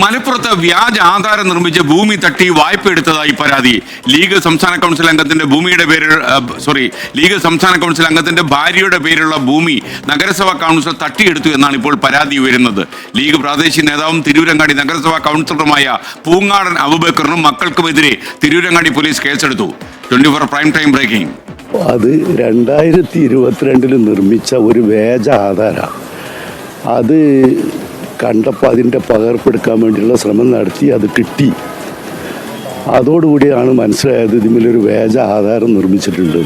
മലപ്പുറത്ത് വ്യാജ ആധാരം നിർമ്മിച്ച് ഭൂമി തട്ടി വായ്പ എടുത്തതായി പരാതി. ലീഗ് സംസ്ഥാന കൗൺസിൽ അംഗത്തിന്റെ സംസ്ഥാന കൗൺസിൽ അംഗത്തിന്റെ ഭാര്യയുടെ പേരിലുള്ള ഭൂമി നഗരസഭാ കൗൺസിൽ തട്ടിയെടുത്തു എന്നാണ് ഇപ്പോൾ പരാതി ഉയരുന്നത്. ലീഗ് പ്രാദേശിക നേതാവും തിരൂരങ്ങാടി നഗരസഭാ കൗൺസിലറുമായ പൂങ്ങാടൻ അബൂബക്കറിനും മക്കൾക്കുമെതിരെ തിരൂരങ്ങാടി പോലീസ് കേസെടുത്തു. 24 പ്രൈം ടൈം ബ്രേക്കിംഗ്. അത് 2022 നിർമ്മിച്ച ഒരു വ്യാജ ആധാരമാണ്. അത് കണ്ടപ്പോൾ അതിൻ്റെ പകർപ്പെടുക്കാൻ വേണ്ടിയുള്ള ശ്രമം നടത്തി, അത് കിട്ടി. അതോടുകൂടിയാണ് മനസ്സിലായത് ഇതിലൊരു വ്യാജ ആധാരം നിർമ്മിച്ചിട്ടുണ്ട്.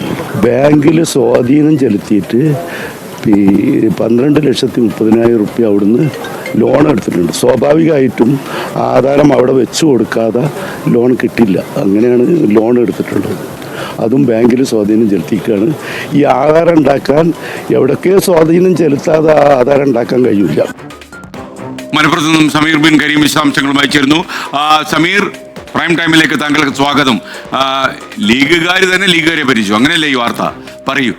ബാങ്കിൽ സ്വാധീനം ചെലുത്തിയിട്ട് 12,30,000 റുപ്യ അവിടുന്ന് ലോൺ എടുത്തിട്ടുണ്ട്. സ്വാഭാവികമായിട്ടും ആധാരം അവിടെ വെച്ച് കൊടുക്കാതെ ലോൺ കിട്ടില്ല. അങ്ങനെയാണ് ലോൺ എടുത്തിട്ടുള്ളത്. അതും ബാങ്കിൽ സ്വാധീനം ചെലുത്തിക്കുകയാണ്. ഈ ആധാരം ഉണ്ടാക്കാൻ എവിടൊക്കെ സ്വാധീനം ചെലുത്താതെ ആ ആധാരം ഉണ്ടാക്കാൻ കഴിയില്ല. മലപ്പുറത്ത് നിന്നും സമീർ ബിൻ കരീം വിശദാംശങ്ങളുമായി ചേരുന്നു. സമീർ, പ്രൈം ടൈമിലേക്ക് താങ്കൾക്ക് സ്വാഗതം. ലീഗുകാർ തന്നെ ലീഗുകാരെ ഭരിച്ചു, അങ്ങനെയല്ലേ ഈ വാർത്ത? പറയൂ.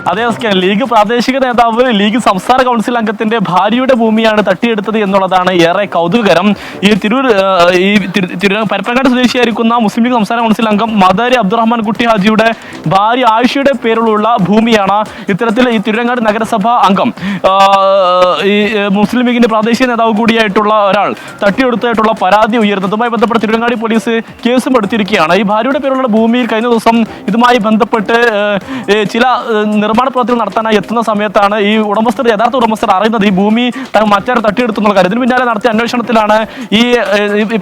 അതേ, ലീഗ് പ്രാദേശിക നേതാവ് ലീഗ് സംസ്ഥാന കൗൺസിൽ അംഗത്തിന്റെ ഭാര്യയുടെ ഭൂമിയാണ് തട്ടിയെടുത്തത് എന്നുള്ളതാണ് ഏറെ കൗതുകകരം. ഈ പരപ്പനങ്ങാട് സ്വദേശിയായിരിക്കുന്ന മുസ്ലിം ലീഗ് സംസ്ഥാന കൗൺസിൽ അംഗം മദാരി അബ്ദുറഹ്മാൻ കുട്ടി ഹാജിയുടെ ഭാര്യ ആയിഷയുടെ പേരിലുള്ള ഭൂമിയാണ് ഇത്തരത്തിൽ ഈ തിരുവരങ്ങാട് നഗരസഭ അംഗം, ഈ മുസ്ലിം ലീഗിന്റെ പ്രാദേശിക നേതാവ് കൂടിയായിട്ടുള്ള ഒരാൾ തട്ടിയെടുത്തായിട്ടുള്ള പരാതി ഉയർന്നതുമായി ബന്ധപ്പെട്ട് തിരുവരങ്ങാടി പോലീസ് കേസും എടുത്തിരിക്കുകയാണ്. ഈ ഭാര്യയുടെ പേരിലുള്ള ഭൂമിയിൽ കഴിഞ്ഞ ദിവസം ഇതുമായി ബന്ധപ്പെട്ട് ചില നിർമ്മാണ പ്രവർത്തനം നടത്താനായി എത്തുന്ന സമയത്താണ് ഈ യഥാർത്ഥ ഉടമസ്ഥർ അറിയുന്നത് ഈ ഭൂമി മറ്റാരും തട്ടിയെടുത്തു എന്നുള്ള കാര്യം. ഇതിന് പിന്നാലെ നടത്തിയ അന്വേഷണത്തിലാണ് ഈ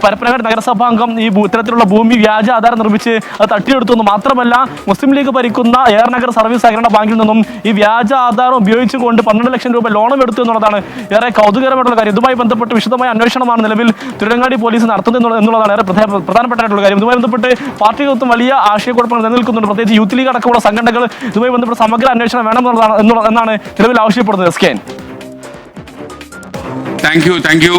പരപ്പനങ്ങാട് നഗരസഭാ അംഗം ഈ ഇത്തരത്തിലുള്ള ഭൂമി വ്യാജ ആധാരം നിർമ്മിച്ച് അത് തട്ടിയെടുത്തു എന്ന് മാത്രമല്ല, മുസ്ലിം ലീഗ് ഭരിക്കുന്ന എയർ നഗർ സർവീസ് സഹകരണ ബാങ്കിൽ നിന്നും ഈ വ്യാജ ആധാരം ഉപയോഗിച്ചുകൊണ്ട് 12 ലക്ഷം രൂപ ലോണും എടുത്തു എന്നുള്ളതാണ് ഏറെ കൗതുകരമായിട്ടുള്ള കാര്യം. ഇതുമായി ബന്ധപ്പെട്ട് വിശദമായ അന്വേഷണമാണ് നിലവിൽ തിരുവരങ്ങാടി പോലീസ് നടത്തുന്നത് എന്നുള്ളതാണ് ഏറെ പ്രധാനപ്പെട്ടായിട്ടുള്ള കാര്യം. ഇതുമായി ബന്ധപ്പെട്ട് പാർട്ടികൾക്കും വലിയ ആശയക്കുഴപ്പങ്ങൾ നിലനിൽക്കുന്നുണ്ട്. പ്രത്യേകിച്ച് യൂത്ത് ലീഗ് അടക്കമുള്ള സംഘടനകൾ ഇതുമായി ബന്ധപ്പെട്ട് സമഗ്ര അന്വേഷണം വേണം എന്നാണ് നിലവിൽ ആവശ്യപ്പെടുന്നത്. Thank you.